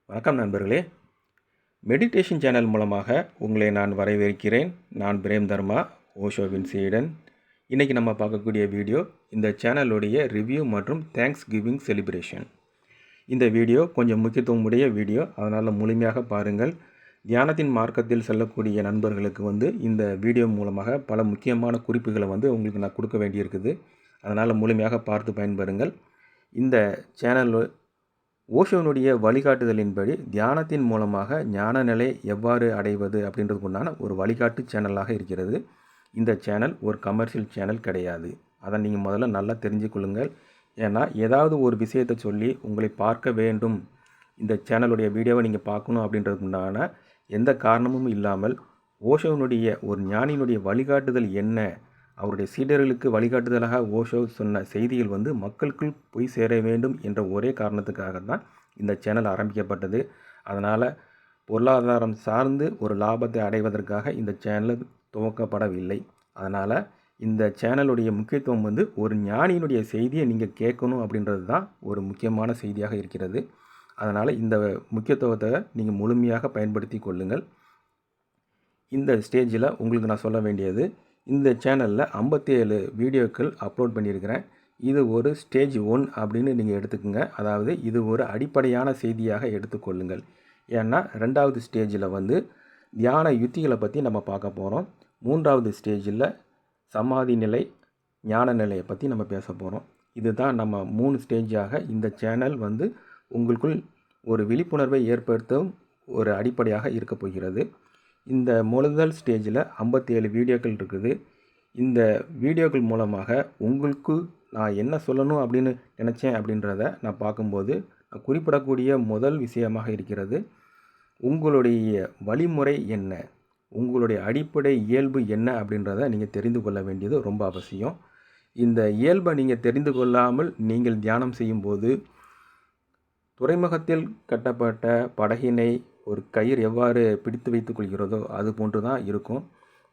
வணக்கம் நண்பர்களே. Meditation channel மூலமாக உங்களை நான் வரவேற்கிறேன். நான் பிரேம் தர்மா, ஓஷோவின் சீடன். இன்றைக்கி நம்ம பார்க்கக்கூடிய வீடியோ இந்த சேனலுடைய ரிவ்யூ மற்றும் தேங்க்ஸ் கிவிங் செலிப்ரேஷன். இந்த வீடியோ கொஞ்சம் முக்கியத்துவம் உடைய வீடியோ, அதனால் முழுமையாக பாருங்கள். தியானத்தின் மார்க்கத்தில் செல்லக்கூடிய நண்பர்களுக்கு இந்த வீடியோ மூலமாக பல முக்கியமான குறிப்புகளை உங்களுக்கு நான் கொடுக்க வேண்டியிருக்குது. அதனால் முழுமையாக பார்த்து பயன்பெறுங்கள். இந்த சேனல் ஓஷோனுடைய வழிகாட்டுதலின்படி தியானத்தின் மூலமாக ஞான நிலை எவ்வாறு அடைவது அப்படின்றதுக்கு உண்டான ஒரு வழிகாட்டு சேனலாக இருக்கிறது. இந்த சேனல் ஒரு கமர்ஷியல் சேனல் கிடையாது. அதை நீங்கள் முதல்ல நல்லா தெரிஞ்சுக்கொள்ளுங்கள். ஏன்னா ஏதாவது ஒரு விஷயத்தை சொல்லி உங்களை பார்க்க வேண்டும், இந்த சேனலுடைய வீடியோவை நீங்கள் பார்க்கணும் அப்படின்றதுக்கு உண்டான எந்த காரணமும் இல்லாமல் ஓஷோனுடைய ஒரு ஞானியினுடைய வழிகாட்டுதல் என்ன, அவருடைய சீடர்களுக்கு வழிகாட்டுதலாக ஓஷோ சொன்ன செய்திகள் மக்களுக்குள் போய் சேர வேண்டும் என்ற ஒரே காரணத்துக்காக தான் இந்த சேனல் ஆரம்பிக்கப்பட்டது. அதனால் பொருளாதாரம் சார்ந்து ஒரு லாபத்தை அடைவதற்காக இந்த சேனல் துவக்கப்படவில்லை. அதனால் இந்த சேனலுடைய முக்கியத்துவம் ஒரு ஞானியினுடைய செய்தியை நீங்கள் கேட்கணும் அப்படின்றது தான் ஒரு முக்கியமான செய்தியாக இருக்கிறது. அதனால் இந்த முக்கியத்துவத்தை நீங்கள் முழுமையாக பயன்படுத்தி கொள்ளுங்கள். இந்த ஸ்டேஜில் உங்களுக்கு நான் சொல்ல வேண்டியது, இந்த சேனலில் 57 வீடியோக்கள் அப்லோட் பண்ணியிருக்கிறேன். இது ஒரு ஸ்டேஜ் 1 அப்படின்னு நீங்கள் எடுத்துக்கோங்க. அதாவது இது ஒரு அடிப்படையான செய்தியாக எடுத்துக்கொள்ளுங்கள். ஏன்னா 2வது ஸ்டேஜில் தியான யுத்திகளை பற்றி நம்ம பார்க்க போகிறோம். 3வது ஸ்டேஜில் சமாதி நிலை, ஞான நிலையை பற்றி நம்ம பேச போகிறோம். இதுதான் நம்ம 3 ஸ்டேஜாக இந்த சேனல் உங்களுக்குள் ஒரு விழிப்புணர்வை ஏற்படுத்தும் ஒரு அடிப்படையாக இருக்க போகிறது. இந்த முதல் ஸ்டேஜில் 57 வீடியோக்கள் இருக்குது. இந்த வீடியோக்கள் மூலமாக உங்களுக்கு நான் என்ன சொல்லணும் அப்படின்னு நினச்சேன் அப்படின்றத நான் பார்க்கும்போது நான் குறிப்பிடக்கூடிய முதல் விஷயமாக இருக்கிறது, உங்களுடைய வழிமுறை என்ன, உங்களுடைய அடிப்படை இயல்பு என்ன அப்படின்றத நீங்கள் தெரிந்து கொள்ள வேண்டியது ரொம்ப அவசியம். இந்த இயல்பை நீங்கள் தெரிந்து கொள்ளாமல் நீங்கள் தியானம் செய்யும்போது துறைமுகத்தில் கட்டப்பட்ட படகினை ஒரு கயிறு எவ்வாறு பிடித்து வைத்துக் கொள்கிறதோ அது போன்று தான் இருக்கும்.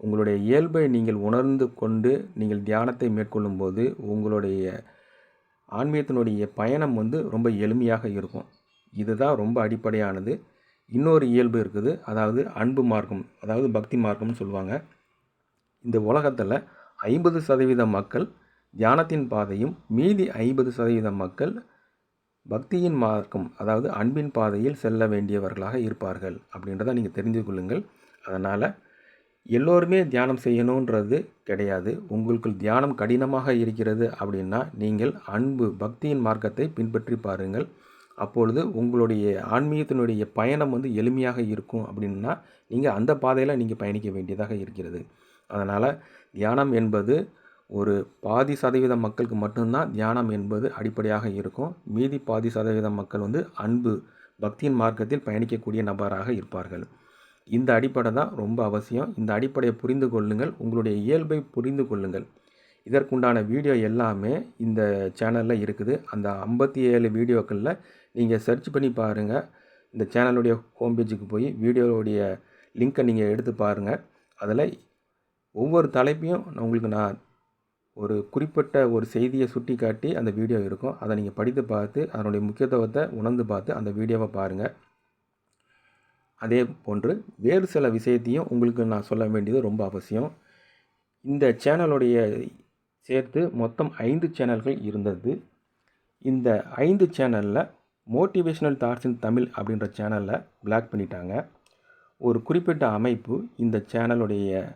உங்களுடைய இயல்பை நீங்கள் உணர்ந்து கொண்டு நீங்கள் தியானத்தை மேற்கொள்ளும் போது உங்களுடைய ஆன்மீகத்தினுடைய பயணம் ரொம்ப எளிமையாக இருக்கும். இதுதான் ரொம்ப அடிப்படையானது. இன்னொரு இயல்பு இருக்குது, அதாவது அன்பு மார்க்கம், அதாவது பக்தி மார்க்கம்னு சொல்லுவாங்க. இந்த உலகத்தில் 50% மக்கள் தியானத்தின் பாதையும் மீதி 50% மக்கள் பக்தியின் மார்க்கம், அதாவது அன்பின் பாதையில் செல்ல வேண்டியவர்களாக இருப்பார்கள் அப்படின்றத நீங்கள் தெரிந்து கொள்ளுங்கள். அதனால் எல்லோருமே தியானம் செய்யணுன்றது கிடையாது. உங்களுக்கு தியானம் கடினமாக இருக்கிறது அப்படின்னா நீங்கள் அன்பு பக்தியின் மார்க்கத்தை பின்பற்றி பாருங்கள். அப்பொழுது உங்களுடைய ஆன்மீகத்தினுடைய பயணம் எளிமையாக இருக்கும். அப்படின்னா நீங்கள் அந்த பாதையில் நீங்கள் பயணிக்க வேண்டியதாக இருக்கிறது. அதனால் தியானம் என்பது ஒரு பாதி சதவீத மக்களுக்கு மட்டும்தான் தியானம் என்பது அடிப்படையாக இருக்கும். மீதி பாதி சதவீத மக்கள் அன்பு பக்தியின் மார்க்கத்தில் பயணிக்கக்கூடிய நபராக இருப்பார்கள். இந்த அடிப்படை தான் ரொம்ப அவசியம். இந்த அடிப்படையை புரிந்து கொள்ளுங்கள், உங்களுடைய இயல்பை புரிந்து கொள்ளுங்கள். இதற்குண்டான வீடியோ எல்லாமே இந்த சேனலில் இருக்குது. அந்த 57 வீடியோக்களில் நீங்கள் சர்ச் பண்ணி பாருங்கள். இந்த சேனலுடைய ஹோம் பேஜுக்கு போய் வீடியோவுடைய லிங்க்கை நீங்கள் எடுத்து பாருங்கள். அதில் ஒவ்வொரு தலைப்பையும் உங்களுக்கு நான் ஒரு குறிப்பிட்ட ஒரு செய்தியை சுட்டி காட்டி அந்த வீடியோ இருக்கும். அதை நீங்கள் படித்து பார்த்து அதனுடைய முக்கியத்துவத்தை உணர்ந்து பார்த்து அந்த வீடியோவை பாருங்கள். அதே போன்று வேறு சில விஷயத்தையும் உங்களுக்கு நான் சொல்ல வேண்டியது ரொம்ப அவசியம். இந்த சேனலுடைய சேர்த்து மொத்தம் 5 சேனல்கள் இருந்தது. இந்த 5 சேனலில் மோட்டிவேஷனல் தாட்ஸ் இன் தமிழ் அப்படின்ற சேனலில் பிளாக் பண்ணிட்டாங்க. ஒரு குறிப்பிட்ட அமைப்பு இந்த சேனலுடைய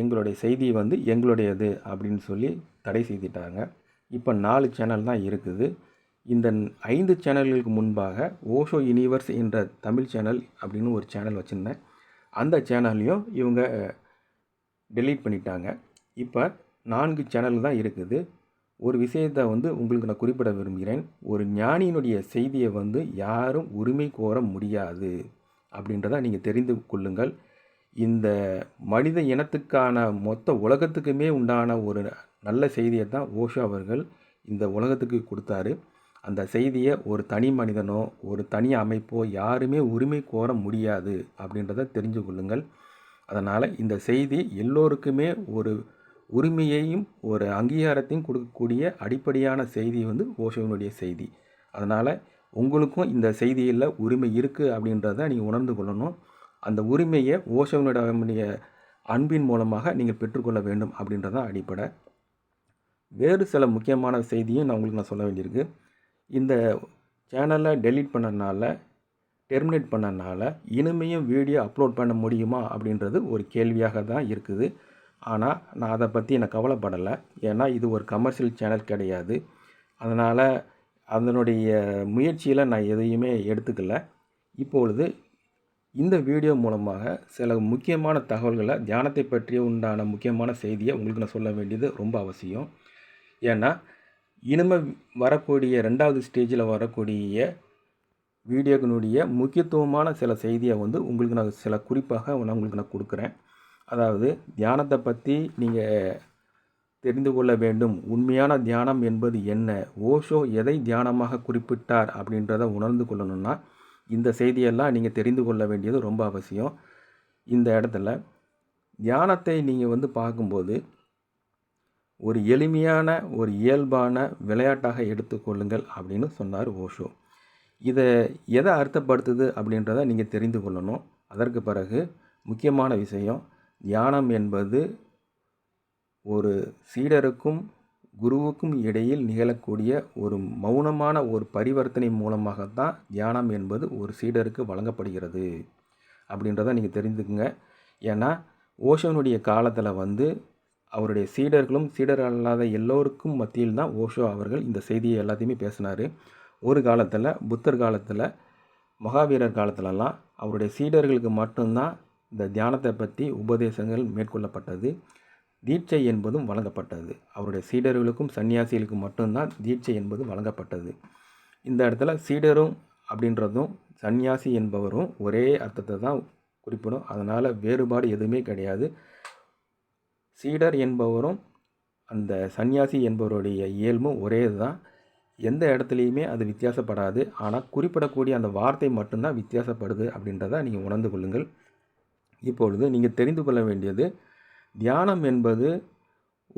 எங்களுடைய செய்தி எங்களுடையது அப்படின்னு சொல்லி தடை செய்துட்டாங்க. இப்போ 4 சேனல் தான் இருக்குது. இந்த 5 சேனல்களுக்கு முன்பாக ஓஷோ யூனிவர்ஸ் என்ற தமிழ் சேனல் அப்படின்னு ஒரு சேனல் வச்சுருந்தேன். அந்த சேனல்லையும் இவங்க டெலீட் பண்ணிட்டாங்க. இப்போ 4 சேனல் தான் இருக்குது. ஒரு விஷயத்தை உங்களுக்கு நான் குறிப்பிட விரும்புகிறேன். ஒரு ஞானியினுடைய செய்தியை யாரும் உரிமை கோர முடியாது அப்படின்றத நீங்கள் தெரிந்து கொள்ளுங்கள். இந்த மனித இனத்துக்கான மொத்த உலகத்துக்குமே உண்டான ஒரு நல்ல செய்தியை தான் ஓஷோ அவர்கள் இந்த உலகத்துக்கு கொடுத்தாரு. அந்த செய்தியை ஒரு தனி மனிதனோ ஒரு தனி அமைப்போ யாருமே உரிமை கோர முடியாது அப்படின்றத தெரிஞ்சு கொள்ளுங்கள். அதனால் இந்த செய்தி எல்லோருக்குமே ஒரு உரிமையையும் ஒரு அங்கீகாரத்தையும் கொடுக்கக்கூடிய அடிப்படையான செய்தி ஓஷோவினுடைய செய்தி. அதனால் உங்களுக்கும் இந்த செய்தியில் உரிமை இருக்குது அப்படின்றத நீங்கள் உணர்ந்து கொள்ளணும். அந்த உரிமையை ஓஷோனுடைய அன்பின் மூலமாக நீங்கள் பெற்றுக்கொள்ள வேண்டும் அப்படின்றதான் அடிப்படை. வேறு சில முக்கியமான செய்தியும் நான் சொல்ல வேண்டியிருக்கு. இந்த சேனலை டெலீட் பண்ணனால, டெர்மினேட் பண்ணனால இனிமேயும் வீடியோ அப்லோட் பண்ண முடியுமா அப்படின்றது ஒரு கேள்வியாக தான் இருக்குது. ஆனால் நான் அதை பற்றி கவலைப்படலை. ஏன்னா இது ஒரு கமர்ஷியல் சேனல் கிடையாது. அதனால் அதனுடைய முயற்சியில் நான் எதையுமே எடுத்துக்கல. இப்பொழுது இந்த வீடியோ மூலமாக சில முக்கியமான தகவல்களை, தியானத்தை பற்றிய உண்டான முக்கியமான செய்தியை உங்களுக்கு நான் சொல்ல வேண்டியது ரொம்ப அவசியம். ஏன்னா இனிமேல் வரக்கூடிய 2வது ஸ்டேஜில் வரக்கூடிய வீடியோக்கினுடைய முக்கியத்துவமான சில செய்தியை உங்களுக்கு நான் சில குறிப்பாக உங்களுக்கு நான் கொடுக்குறேன். அதாவது தியானத்தை பற்றி நீங்கள் தெரிந்து கொள்ள வேண்டும். உண்மையான தியானம் என்பது என்ன, ஓஷோ எதை தியானமாக குறிப்பிட்டார் அப்படின்றத உணர்ந்து கொள்ளணும்னா இந்த செய்தியெல்லாம் நீங்கள் தெரிந்து கொள்ள வேண்டியது ரொம்ப அவசியம். இந்த இடத்துல தியானத்தை நீங்கள் பார்க்கும்போது ஒரு எளிமையான, ஒரு இயல்பான விளையாட்டாக எடுத்துக்கொள்ளுங்கள் அப்படின்னு சொன்னார் ஓஷோ. இதை எதை அர்த்தப்படுத்துது அப்படின்றத நீங்கள் தெரிந்து கொள்ளணும். அதற்கு பிறகு முக்கியமான விஷயம், தியானம் என்பது ஒரு சீடருக்கும் குருவுக்கும் இடையில் நிகழக்கூடிய ஒரு மௌனமான ஒரு பரிவர்த்தனை மூலமாகத்தான் தியானம் என்பது ஒரு சீடருக்கு வழங்கப்படுகிறது அப்படின்றத நீங்கள் தெரிந்துக்குங்க. ஏன்னா ஓஷோனுடைய காலத்தில் அவருடைய சீடர்களும் சீடர் அல்லாத எல்லோருக்கும் மத்தியில் தான் ஓஷோ அவர்கள் இந்த செய்தியை எல்லாத்தையுமே பேசினார். ஒரு காலத்தில் புத்தர் காலத்தில், மகாவீரர் காலத்திலலாம் அவருடைய சீடர்களுக்கு மட்டும்தான் இந்த தியானத்தை பற்றி உபதேசங்கள் மேற்கொள்ளப்பட்டது. தீட்சை என்பதும் வழங்கப்பட்டது. அவருடைய சீடர்களுக்கும் சன்னியாசிகளுக்கும் மட்டும்தான் தீட்சை என்பது வழங்கப்பட்டது. இந்த இடத்துல சீடரும் அப்படின்றதும் சன்னியாசி என்பவரும் ஒரே அர்த்தத்தை தான் குறிப்பிடும். அதனால் வேறுபாடு எதுவுமே கிடையாது. சீடர் என்பவரும் அந்த சன்னியாசி என்பவருடைய இயல்பும் ஒரே தான். எந்த இடத்துலையுமே அது வித்தியாசப்படாது. ஆனால் குறிப்பிடக்கூடிய அந்த வார்த்தை மட்டும்தான் வித்தியாசப்படுது அப்படின்றத நீங்கள் உணர்ந்து கொள்ளுங்கள். இப்பொழுது நீங்கள் தெரிந்து கொள்ள வேண்டியது, தியானம் என்பது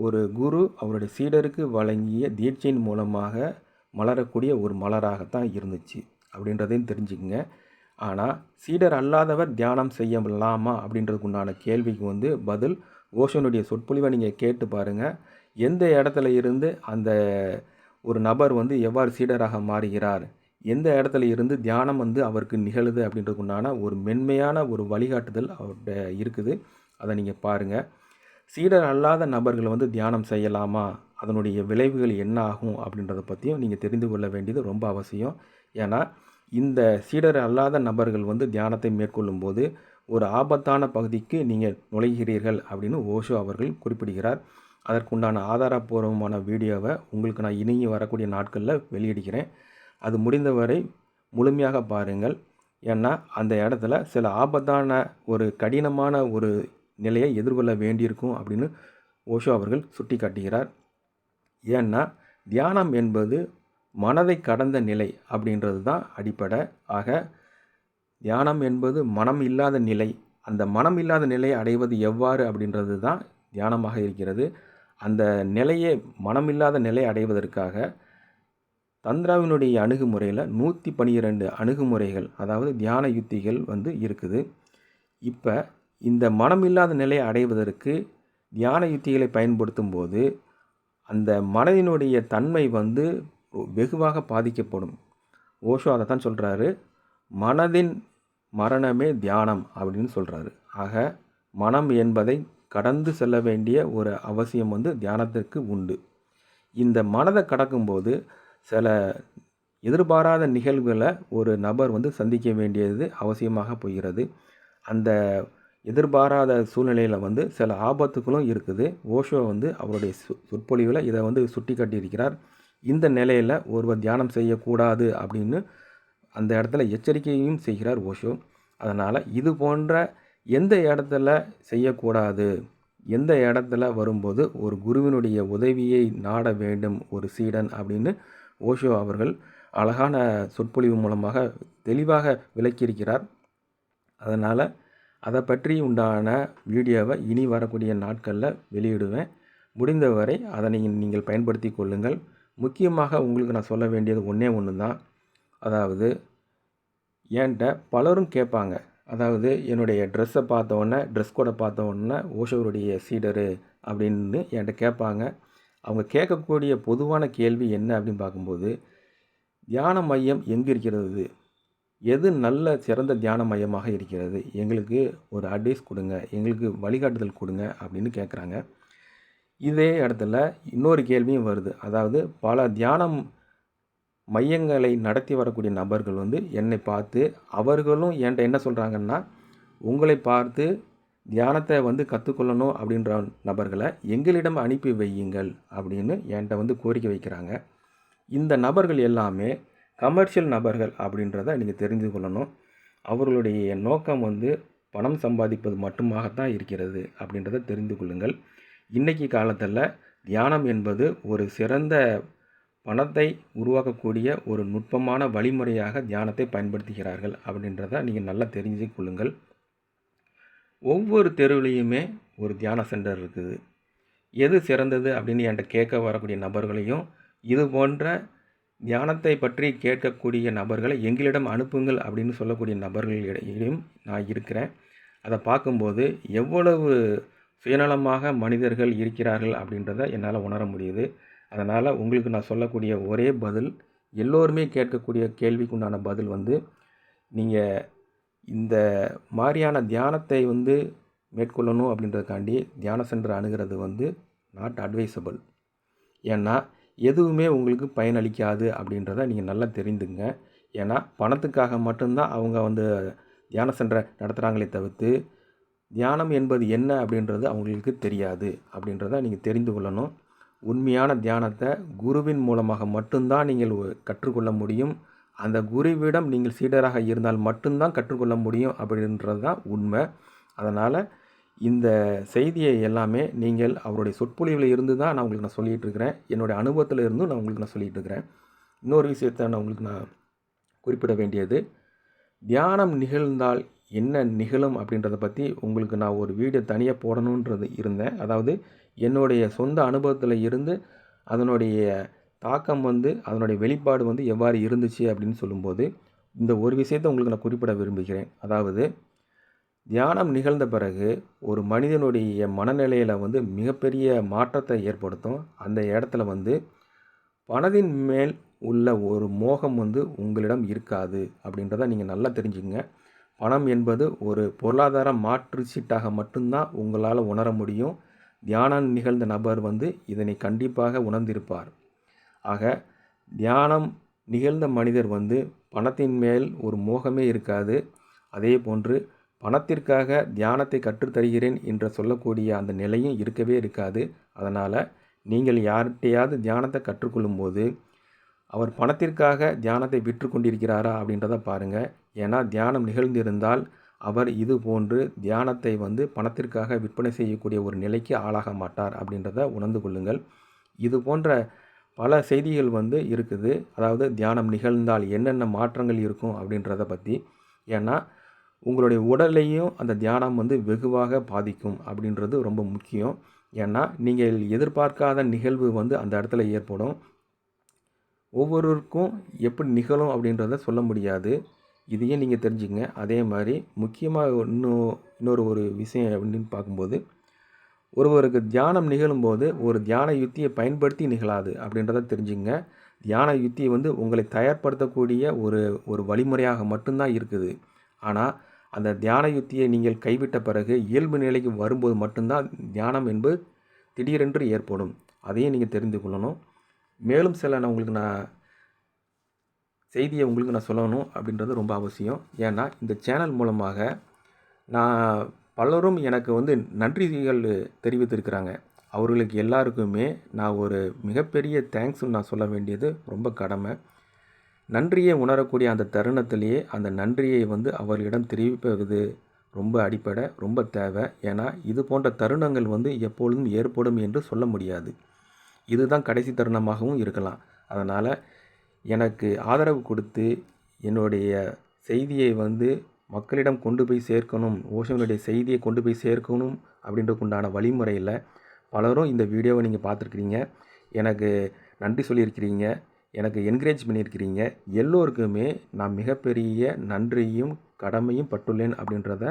ஒரு குரு அவருடைய சீடருக்கு வழங்கிய தீட்சையின் மூலமாக மலரக்கூடிய ஒரு மலராகத்தான் இருந்துச்சு அப்படின்றதையும் தெரிஞ்சுக்குங்க. ஆனால் சீடர் அல்லாதவர் தியானம் செய்யலாமா அப்படின்றதுக்கு உண்டான கேள்விக்கு பதில் ஓஷோனுடைய சொற்பொழிவை நீங்கள் கேட்டு பாருங்கள். எந்த இடத்துல இருந்து அந்த ஒரு நபர் எவ்வாறு சீடராக மாறுகிறார், எந்த இடத்துல இருந்து தியானம் அவருக்கு நிகழுது அப்படின்றதுக்கு உண்டான ஒரு மென்மையான ஒரு வழிகாட்டுதல் அவர்கிட்ட இருக்குது. அதை நீங்கள் பாருங்கள். சீடர் அல்லாத நபர்கள் தியானம் செய்யலாமா, அதனுடைய விளைவுகள் என்ன ஆகும் அப்படின்றத பற்றியும் நீங்கள் தெரிந்து கொள்ள வேண்டியது ரொம்ப அவசியம். ஏன்னா இந்த சீடர் அல்லாத நபர்கள் தியானத்தை மேற்கொள்ளும் போது ஒரு ஆபத்தான பகுதிக்கு நீங்கள் நுழைகிறீர்கள் அப்படின்னு ஓஷோ அவர்கள் குறிப்பிடுகிறார். அதற்குண்டான ஆதாரபூர்வமான வீடியோவை உங்களுக்கு நான் இனி வரக்கூடிய நாட்களில் வெளியிடுகிறேன். அது முடிந்தவரை முழுமையாக பாருங்கள். ஏன்னா அந்த இடத்துல சில ஆபத்தான ஒரு கடினமான ஒரு நிலையை எதிர்கொள்ள வேண்டியிருக்கும் அப்படின்னு ஓஷோ அவர்கள் சுட்டி காட்டுகிறார். ஏன்னா தியானம் என்பது மனதை கடந்த நிலை அப்படின்றது தான் அடிப்படை. ஆக தியானம் என்பது மனம் இல்லாத நிலை. அந்த மனம் இல்லாத நிலையை அடைவது எவ்வாறு அப்படின்றது தான் தியானமாக இருக்கிறது. அந்த நிலையை, மனமில்லாத நிலை அடைவதற்காக தந்திராவினுடைய அணுகுமுறையில் 112 அணுகுமுறைகள், அதாவது தியான யுத்திகள் இருக்குது. இப்போ இந்த மனமில்லாத நிலையை அடைவதற்கு தியான யுத்திகளை பயன்படுத்தும் போது அந்த மனதினுடைய தன்மை வெகுவாக பாதிக்கப்படும். ஓஷோ அதை தான் சொல்கிறாரு, மனதின் மரணமே தியானம் அப்படின்னு சொல்கிறாரு. ஆக மனம் என்பதை கடந்து செல்ல வேண்டிய ஒரு அவசியம் தியானத்திற்கு உண்டு. இந்த மனதை கடக்கும்போது சில எதிர்பாராத நிகழ்வுகளை ஒரு நபர் சந்திக்க வேண்டியது அவசியமாக போகிறது. அந்த எதிர்பாராத சூழ்நிலையில் சில ஆபத்துகளும் இருக்குது. ஓஷோ அவருடைய சொற்பொழிவில் இதை சுட்டி காட்டியிருக்கிறார். இந்த நிலையில் ஒருவர் தியானம் செய்யக்கூடாது அப்படின்னு அந்த இடத்துல எச்சரிக்கையும் செய்கிறார் ஓஷோ. அதனால் இது போன்ற எந்த இடத்துல செய்யக்கூடாது, எந்த இடத்துல வரும்போது ஒரு குருவினுடைய உதவியை நாட வேண்டும் ஒரு சீடன் அப்படின்னு ஓஷோ அவர்கள் அழகான சொற்பொழிவு மூலமாக தெளிவாக விளக்கியிருக்கிறார். அதனால் அதை பற்றி உண்டான வீடியோவை இனி வரக்கூடிய நாட்களில் வெளியிடுவேன். முடிந்தவரை அதை நீங்கள் பயன்படுத்தி கொள்ளுங்கள். முக்கியமாக உங்களுக்கு நான் சொல்ல வேண்டியது ஒன்று தான், அதாவது என்கிட்ட பலரும் கேட்பாங்க, அதாவது என்னுடைய ட்ரெஸ்ஸை பார்த்தோன்னே, ட்ரெஸ் கோடை பார்த்தோன்னே ஓஷோருடைய சீடரு அப்படின்னு என்கிட்ட கேட்பாங்க. அவங்க கேட்கக்கூடிய பொதுவான கேள்வி என்ன அப்படின்னு பார்க்கும்போது, தியான மையம் எங்கே இருக்கிறது, எது நல்ல சிறந்த தியான மையமாக இருக்கிறது, எங்களுக்கு ஒரு அட்வைஸ் கொடுங்க, எங்களுக்கு வழிகாட்டுதல் கொடுங்க அப்படின்னு கேட்குறாங்க. இதே இடத்துல இன்னொரு கேள்வியும் வருது. அதாவது பல தியானம் மையங்களை நடத்தி வரக்கூடிய நபர்கள் என்னை பார்த்து அவர்களும் என்கிட்ட என்ன சொல்கிறாங்கன்னா, உங்களை பார்த்து தியானத்தை கற்றுக்கொள்ளணும் அப்படின்ற நபர்களை எங்களிடம் அனுப்பி வையுங்கள் அப்படின்னு என்கிட்ட கோரிக்கை வைக்கிறாங்க. இந்த நபர்கள் எல்லாமே கமர்ஷியல் நபர்கள் அப்படின்றத நீங்கள் தெரிந்து கொள்ளணும். அவர்களுடைய நோக்கம் பணம் சம்பாதிப்பது மட்டுமாகத்தான் இருக்கிறது அப்படின்றத தெரிந்து கொள்ளுங்கள். இன்றைக்கி காலத்தில் தியானம் என்பது ஒரு சிறந்த பணத்தை உருவாக்கக்கூடிய ஒரு நுட்பமான வழிமுறையாக தியானத்தை பயன்படுத்துகிறார்கள் அப்படின்றத நீங்கள் நல்லா தெரிஞ்சு கொள்ளுங்கள். ஒவ்வொரு தெருவிலையுமே ஒரு தியான சென்டர் இருக்குது. எது சிறந்தது அப்படின்னு என்கிட்ட கேட்க வரக்கூடிய நபர்களையும், இது போன்ற தியானத்தை பற்றி கேட்கக்கூடிய நபர்களை எங்களிடம் அனுப்புங்கள் அப்படின்னு சொல்லக்கூடிய நபர்களிடையும் நான் இருக்கிறேன். அதை பார்க்கும்போது எவ்வளவு சுயநலமாக மனிதர்கள் இருக்கிறார்கள் அப்படின்றத என்னால் உணர முடியுது. அதனால் உங்களுக்கு நான் சொல்லக்கூடிய ஒரே பதில், எல்லோருமே கேட்கக்கூடிய கேள்விக்குண்டான பதில் நீங்கள் இந்த மாதிரியான தியானத்தை மேற்கொள்ளணும் அப்படின்றதுக்காண்டி தியான சென்டர் அணுகிறது நாட் அட்வைசபிள். ஏன்னா எதுவுமே உங்களுக்கு பயனளிக்காது அப்படின்றத நீங்கள் நல்லா தெரிந்துங்க. ஏன்னா பணத்துக்காக மட்டும்தான் அவங்க தியான சென்டரை நடத்துகிறாங்களே தவிர்த்து தியானம் என்பது என்ன அப்படின்றது அவங்களுக்கு தெரியாது அப்படின்றத நீங்கள் தெரிந்து கொள்ளணும். உண்மையான தியானத்தை குருவின் மூலமாக மட்டும்தான் நீங்கள் கற்றுக்கொள்ள முடியும். அந்த குருவிடம் நீங்கள் சீடராக இருந்தால் மட்டும்தான் கற்றுக்கொள்ள முடியும் அப்படின்றது தான் உண்மை. அதனால் இந்த செய்தியை எல்லாமே நீங்கள் அவருடைய சொற்பொழிவில் இருந்து தான் நான் உங்களுக்கு சொல்லிகிட்டு இருக்கிறேன். என்னுடைய அனுபவத்தில் இருந்தும் நான் உங்களுக்கு சொல்லிகிட்டு இருக்கிறேன். இன்னொரு விஷயத்தை நான் குறிப்பிட வேண்டியது, தியானம் நிகழ்ந்தால் என்ன நிகழும் அப்படின்றத பற்றி உங்களுக்கு நான் ஒரு வீடியோ தனியாக போடணுன்றது இருந்தேன். அதாவது என்னுடைய சொந்த அனுபவத்தில் இருந்து அதனுடைய தாக்கம் அதனுடைய வெளிப்பாடு எவ்வாறு இருந்துச்சு அப்படின்னு சொல்லும்போது இந்த ஒரு விஷயத்தை உங்களுக்கு நான் குறிப்பிட விரும்புகிறேன். அதாவது தியானம் நிகழ்ந்த பிறகு ஒரு மனிதனுடைய மனநிலையில் மிகப்பெரிய மாற்றத்தை ஏற்படுத்தும். அந்த இடத்துல பணத்தின் மேல் உள்ள ஒரு மோகம் உங்களிடம் இருக்காது அப்படின்றத நீங்கள் நல்லா தெரிஞ்சுங்க. பணம் என்பது ஒரு பொருளாதார மாற்று சீட்டாக மட்டும்தான் உங்களால் உணர முடியும். தியானம் நிகழ்ந்த நபர் இதனை கண்டிப்பாக உணர்ந்திருப்பார். ஆக தியானம் நிகழ்ந்த மனிதர் பணத்தின் மேல் ஒரு மோகமே இருக்காது. அதே போன்று பணத்திற்காக தியானத்தை கற்றுத்தருகிறேன் என்று சொல்லக்கூடிய அந்த நிலையும் இருக்கவே இருக்காது. அதனால் நீங்கள் யார்கிட்டையாவது தியானத்தை கற்றுக்கொள்ளும்போது அவர் பணத்திற்காக தியானத்தை விற்று கொண்டிருக்கிறாரா அப்படின்றத பாருங்கள். ஏன்னா தியானம் நிகழ்ந்திருந்தால் அவர் இது போன்று தியானத்தை பணத்திற்காக விற்பனை செய்யக்கூடிய ஒரு நிலைக்கு ஆளாக மாட்டார் அப்படின்றத உணர்ந்து கொள்ளுங்கள். இது போன்ற பல செய்திகள் இருக்குது. அதாவது தியானம் நிகழ்ந்தால் என்னென்ன மாற்றங்கள் இருக்கும் அப்படின்றத பற்றி. ஏன்னா உங்களுடைய உடலையும் அந்த தியானம் வெகுவாக பாதிக்கும் அப்படின்றது ரொம்ப முக்கியம். ஏன்னா நீங்கள் எதிர்பார்க்காத நிகழ்வு அந்த இடத்துல ஏற்படும். ஒவ்வொருவருக்கும் எப்படி நிகழும் அப்படின்றத சொல்ல முடியாது. இதையும் நீங்கள் தெரிஞ்சுங்க. அதே மாதிரி முக்கியமாக இன்னொரு ஒரு விஷயம் அப்படின்னு பார்க்கும்போது, ஒருவருக்கு தியானம் நிகழும்போது ஒரு தியான யுத்தியை பயன்படுத்தி நிகழாது அப்படின்றத தெரிஞ்சுங்க. தியான யுத்தி உங்களை தயார்படுத்தக்கூடிய ஒரு வழிமுறையாக மட்டும்தான் இருக்குது. ஆனால் அந்த தியான யுத்தியை நீங்கள் கைவிட்ட பிறகு இயல்பு நிலைக்கு வரும்போது மட்டும்தான் தியானம் என்பது திடீரென்று ஏற்படும். அதையும் நீங்கள் தெரிந்து கொள்ளணும். மேலும் சில நான் செய்தியை உங்களுக்கு நான் சொல்லணும் அப்படின்றது ரொம்ப அவசியம். ஏன்னா இந்த சேனல் மூலமாக நான் பலரும் எனக்கு நன்றிகள் தெரிவித்திருக்கிறாங்க. அவர்களுக்கு எல்லாருக்குமே நான் ஒரு மிகப்பெரிய தேங்க்ஸ் நான் சொல்ல வேண்டியது ரொம்ப கடமை. நன்றியை உணரக்கூடிய அந்த தருணத்திலேயே அந்த நன்றியை அவர்களிடம் தெரிவிப்பது ரொம்ப அடிப்படை, ரொம்ப தேவை. ஏன்னா இது போன்ற தருணங்கள் எப்பொழுதும் ஏற்படும் என்று சொல்ல முடியாது. இதுதான் கடைசி தருணமாகவும் இருக்கலாம். அதனால் எனக்கு ஆதரவு கொடுத்து என்னுடைய செய்தியை மக்களிடம் கொண்டு போய் சேர்க்கணும், ஓஷோனுடைய செய்தியை கொண்டு போய் சேர்க்கணும் அப்படின்றதுக்குண்டான வழிமுறையில் பலரும் இந்த வீடியோவை நீங்கள் பார்த்துருக்கிறீங்க. எனக்கு நன்றி சொல்லியிருக்கிறீங்க. எனக்கு என்கரேஜ் பண்ணியிருக்கிறீங்க. எல்லோருக்குமே நான் மிகப்பெரிய நன்றியும் கடமையும் பட்டுள்ளேன் அப்படின்றத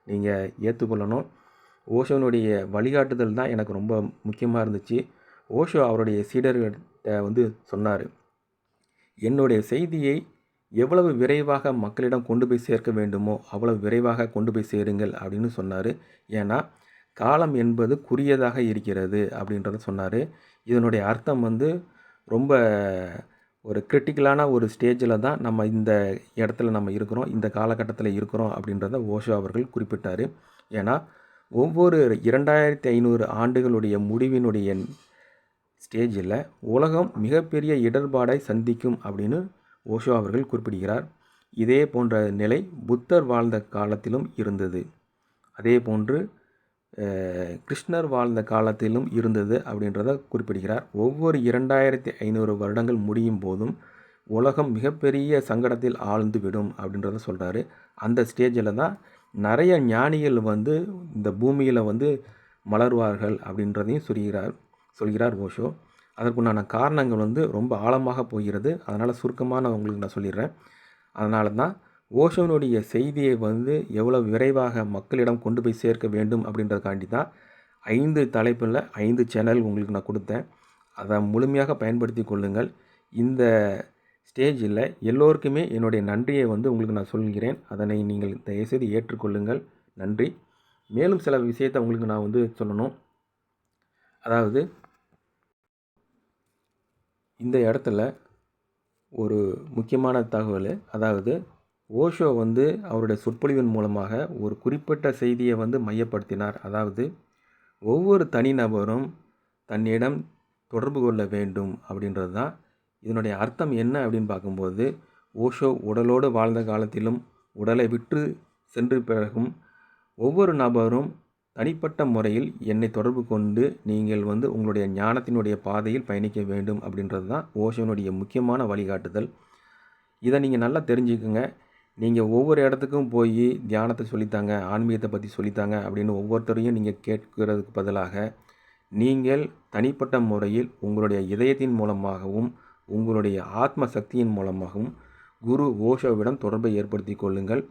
நீங்கள் ஏற்றுக்கொள்ளணும். ஓஷோனுடைய வழிகாட்டுதல் தான் எனக்கு ரொம்ப முக்கியமாக இருந்துச்சு. ஓஷோ அவருடைய சீடர்கள்கிட்ட வந்து சொன்னார், என்னுடைய செய்தியை எவ்வளவு விரைவாக மக்களிடம் கொண்டு போய் சேர்க்க வேண்டுமோ அவ்வளவு விரைவாக கொண்டு போய் சேருங்கள் அப்படின்னு சொன்னார். ஏன்னா காலம் என்பது குறுகியதாக இருக்கிறது அப்படின்றத சொன்னார். இதனுடைய அர்த்தம் வந்து ரொம்ப ஒரு கிரிட்டிக்கலான ஒரு ஸ்டேஜில் தான் நம்ம இந்த இடத்துல நம்ம இருக்கிறோம், இந்த காலகட்டத்தில் இருக்கிறோம் அப்படின்றத ஓஷோ அவர்கள் குறிப்பிட்டார். ஏன்னா ஒவ்வொரு 2500 ஆண்டுகளுடைய முடிவினுடைய ஸ்டேஜில் உலகம் மிகப்பெரிய இடர்பாடை சந்திக்கும் அப்படின்னு ஓஷோ அவர்கள் குறிப்பிடுகிறார். இதே போன்ற நிலை புத்தர் வாழ்ந்த காலத்திலும் இருந்தது, அதே போன்று கிருஷ்ணர் வாழ்ந்த காலத்திலும் இருந்தது அப்படின்றத குறிப்பிடுகிறார். ஒவ்வொரு 2500 வருடங்கள் முடியும் போதும் உலகம் மிகப்பெரிய சங்கடத்தில் ஆழ்ந்து விடும் அப்படின்றத சொல்கிறாரு. அந்த ஸ்டேஜில் தான் நிறைய ஞானிகள் வந்து இந்த பூமியில் வந்து மலர்வார்கள் அப்படின்றதையும் சொல்கிறார் ஓஷோ. அதற்குண்டான காரணங்கள் வந்து ரொம்ப ஆழமாக போகிறது. அதனால் சுருக்கமாக நான் உங்களுக்கு நான் சொல்லிடுறேன். அதனால தான் ஓஷோனுடைய செய்தியை வந்து எவ்வளோ விரைவாக மக்களிடம் கொண்டு போய் சேர்க்க வேண்டும் அப்படின்றதுக்காண்டி தான் 5 தலைப்பில் 5 சேனல் உங்களுக்கு நான் கொடுத்தேன். அதை முழுமையாக பயன்படுத்தி கொள்ளுங்கள். இந்த ஸ்டேஜில் எல்லோருக்குமே என்னுடைய நன்றியை வந்து உங்களுக்கு நான் சொல்கிறேன். அதனை நீங்கள் தயவுசெய்து ஏற்றுக்கொள்ளுங்கள். நன்றி. மேலும் சில விஷயத்தை உங்களுக்கு நான் வந்து சொல்லணும். அதாவது இந்த இடத்துல ஒரு முக்கியமான தகவல், அதாவது ஓஷோ வந்து அவருடைய சொற்பொழிவின் மூலமாக ஒரு குறிப்பிட்ட செய்தியை வந்து மையப்படுத்தினார். அதாவது ஒவ்வொரு தனிநபரும் தன்னிடம் தொடர்பு கொள்ள வேண்டும் அப்படின்றது தான் இதனுடைய அர்த்தம். என்ன அப்படின்னு பார்க்கும்போது, ஓஷோ உடலோடு வாழ்ந்த காலத்திலும் உடலை விட்டு சென்று பிறகும் ஒவ்வொரு நபரும் தனிப்பட்ட முறையில் என்னை தொடர்பு கொண்டு நீங்கள் வந்து உங்களுடைய ஞானத்தினுடைய பாதையில் பயணிக்க வேண்டும் அப்படின்றது தான் ஓஷோனுடைய முக்கியமான வழிகாட்டுதல். இதை நீங்கள் நல்லா தெரிஞ்சுக்குங்க. நீங்கள் ஒவ்வொரு இடத்துக்கும் போய் தியானத்தை சொல்லித்தாங்க, ஆன்மீகத்தை பற்றி சொல்லித்தாங்க அப்படின்னு ஒவ்வொருத்தரையும் நீங்கள் கேட்கிறதுக்கு பதிலாக நீங்கள் தனிப்பட்ட முறையில் உங்களுடைய இதயத்தின் மூலமாகவும் உங்களுடைய ஆத்ம சக்தியின் மூலமாகவும் குரு ஓஷோவிடம் தொடர்பை ஏற்படுத்தி கொள்ளுங்கள்.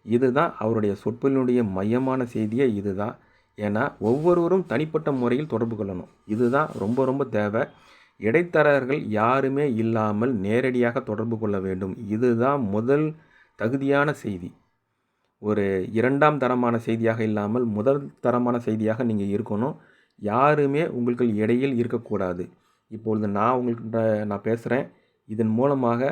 இதுதான் அவருடைய சொற்பொழினுடைய மையமான செய்தியே இதுதான். ஏன்னா ஒவ்வொருவரும் தனிப்பட்ட முறையில் தொடர்பு கொள்ளணும். இதுதான் ரொம்ப ரொம்ப தேவை. இடைத்தரகர்கள் யாருமே இல்லாமல் நேரடியாக தொடர்பு கொள்ள வேண்டும். இதுதான் முதல் தகுதியான செய்தி. ஒரு 2ஆம் தரமான செய்தியாக இல்லாமல் முதல் தரமான செய்தியாக நீங்கள் இருக்கணும். யாருமே உங்களுக்கு இடையில் இருக்கக்கூடாது. இப்பொழுது நான் உங்கள்கிட்ட நான் பேசுகிறேன். இதன் மூலமாக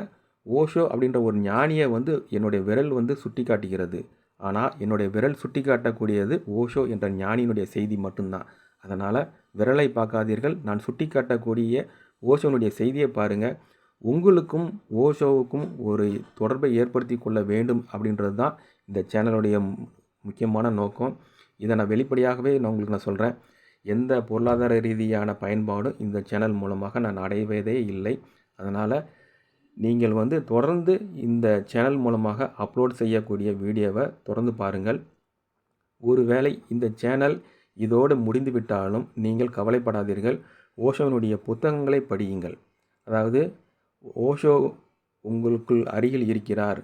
ஓஷோ அப்படின்ற ஒரு ஞானியை வந்து என்னுடைய விரல் வந்து சுட்டி காட்டுகிறது. ஆனால் என்னுடைய விரல் சுட்டி காட்டக்கூடியது ஓஷோ என்ற ஞானியினுடைய செய்தி மட்டும்தான். அதனால் விரலை பார்க்காதீர்கள், நான் சுட்டி காட்டக்கூடிய ஓஷோனுடைய செய்தியை பாருங்கள். உங்களுக்கும் ஓஷோவுக்கும் ஒரு தொடர்பை ஏற்படுத்தி கொள்ள வேண்டும் அப்படின்றது தான் இந்த சேனலுடைய முக்கியமான நோக்கம். இதை நான் வெளிப்படையாகவே உங்களுக்கு நான் சொல்கிறேன். எந்த பொருளாதார ரீதியான பயன்பாடும் இந்த சேனல் மூலமாக நான் அடைவதே இல்லை. அதனால் நீங்கள் வந்து தொடர்ந்து இந்த சேனல் மூலமாக அப்லோட் செய்யக்கூடிய வீடியோவை தொடர்ந்து பாருங்கள். ஒருவேளை இந்த சேனல் இதோடு முடிந்துவிட்டாலும் நீங்கள் கவலைப்படாதீர்கள். ஓஷோனுடைய புத்தகங்களை படியுங்கள். அதாவது ஓஷோ உங்களுக்குள் அருகில் இருக்கிறார்,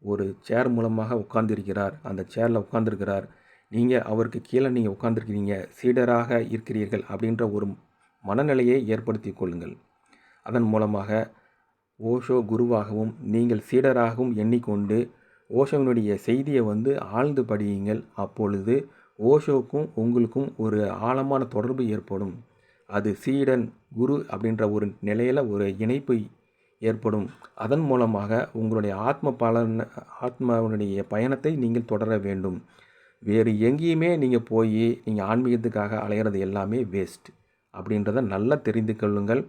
ஒரு சேர் மூலமாக உட்கார்ந்திருக்கிறார், அந்த சேரில் உட்கார்ந்துருக்கிறார், நீங்கள் அவருக்கு கீழே நீங்கள் உட்கார்ந்துருக்கிறீங்க, சீடராக இருக்கிறீர்கள் அப்படின்ற ஒரு மனநிலையை ஏற்படுத்தி கொள்ளுங்கள். அதன் மூலமாக ஓஷோ குருவாகவும் நீங்கள் சீடராகவும் எண்ணிக்கொண்டு ஓஷோவினுடைய செய்தியை வந்து ஆழ்ந்து படியுங்கள். அப்பொழுது ஓஷோவுக்கும் உங்களுக்கும் ஒரு ஆழமான தொடர்பு ஏற்படும். அது சீடன் குரு அப்படின்ற ஒரு நிலையில் ஒரு இணைப்பு ஏற்படும். அதன் மூலமாக உங்களுடைய ஆத்மாவுடைய பயணத்தை நீங்கள் தொடர வேண்டும். வேறு எங்கேயுமே நீங்கள் போய் நீங்கள் ஆன்மீகத்துக்காக அலையிறது எல்லாமே வேஸ்ட் அப்படின்றத நல்லா தெரிந்து கொள்ளுங்கள்.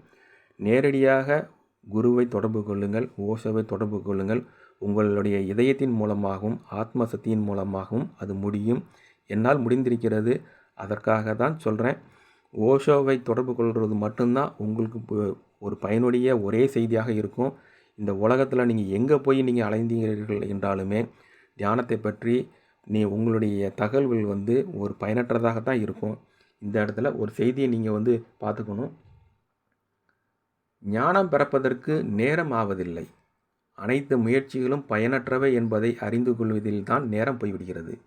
நேரடியாக குருவை தொடர்பு கொள்ளுங்கள், ஓஷோவை தொடர்பு கொள்ளுங்கள். உங்களுடைய இதயத்தின் மூலமாகவும் ஆத்ம சக்தியின் மூலமாகவும் அது முடியும். என்னால் முடிந்திருக்கிறது. அதற்காக தான் சொல்கிறேன். ஓஷோவை தொடர்பு கொள்வது மட்டும்தான் உங்களுக்கு ஒரு பயனுடைய ஒரே செய்தியாக இருக்கும். இந்த உலகத்தில் நீங்கள் எங்கே போய் நீங்கள் அலைந்தீர்கள் என்றாலுமே தியானத்தை பற்றி உங்களுடைய தகவல்கள் வந்து ஒரு பயனற்றதாக தான் இருக்கும். இந்த இடத்துல ஒரு செய்தியை நீங்கள் வந்து பார்த்துக்கணும். ஞானம் பிறப்பதற்கு நேரம் ஆவதில்லை. அனைத்து முயற்சிகளும் பயனற்றவை என்பதை அறிந்து கொள்வதில் தான் நேரம் போய்விடுகிறது.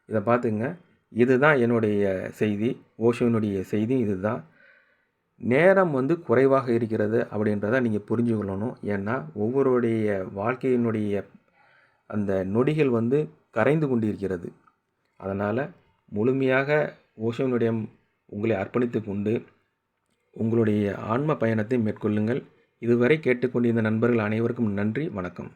இதை பார்த்துங்க. இதுதான் என்னுடைய செய்தி. ஓஷோனுடைய செய்தி இதுதான். நேரம் குறைவாக இருக்கிறது அப்படின்றத நீங்கள் புரிஞ்சுக்கொள்ளணும். ஏன்னா ஒவ்வொருடைய வாழ்க்கையினுடைய அந்த நொடிகள் கரைந்து கொண்டிருக்கிறது. அதனால் முழுமையாக ஓஷோனிடம் உங்களை அர்ப்பணித்து கொண்டு உங்களுடைய ஆன்ம பயணத்தை மேற்கொள்ளுங்கள். இதுவரை கேட்டுக்கொண்டிருந்த நண்பர்கள் அனைவருக்கும் நன்றி. வணக்கம்.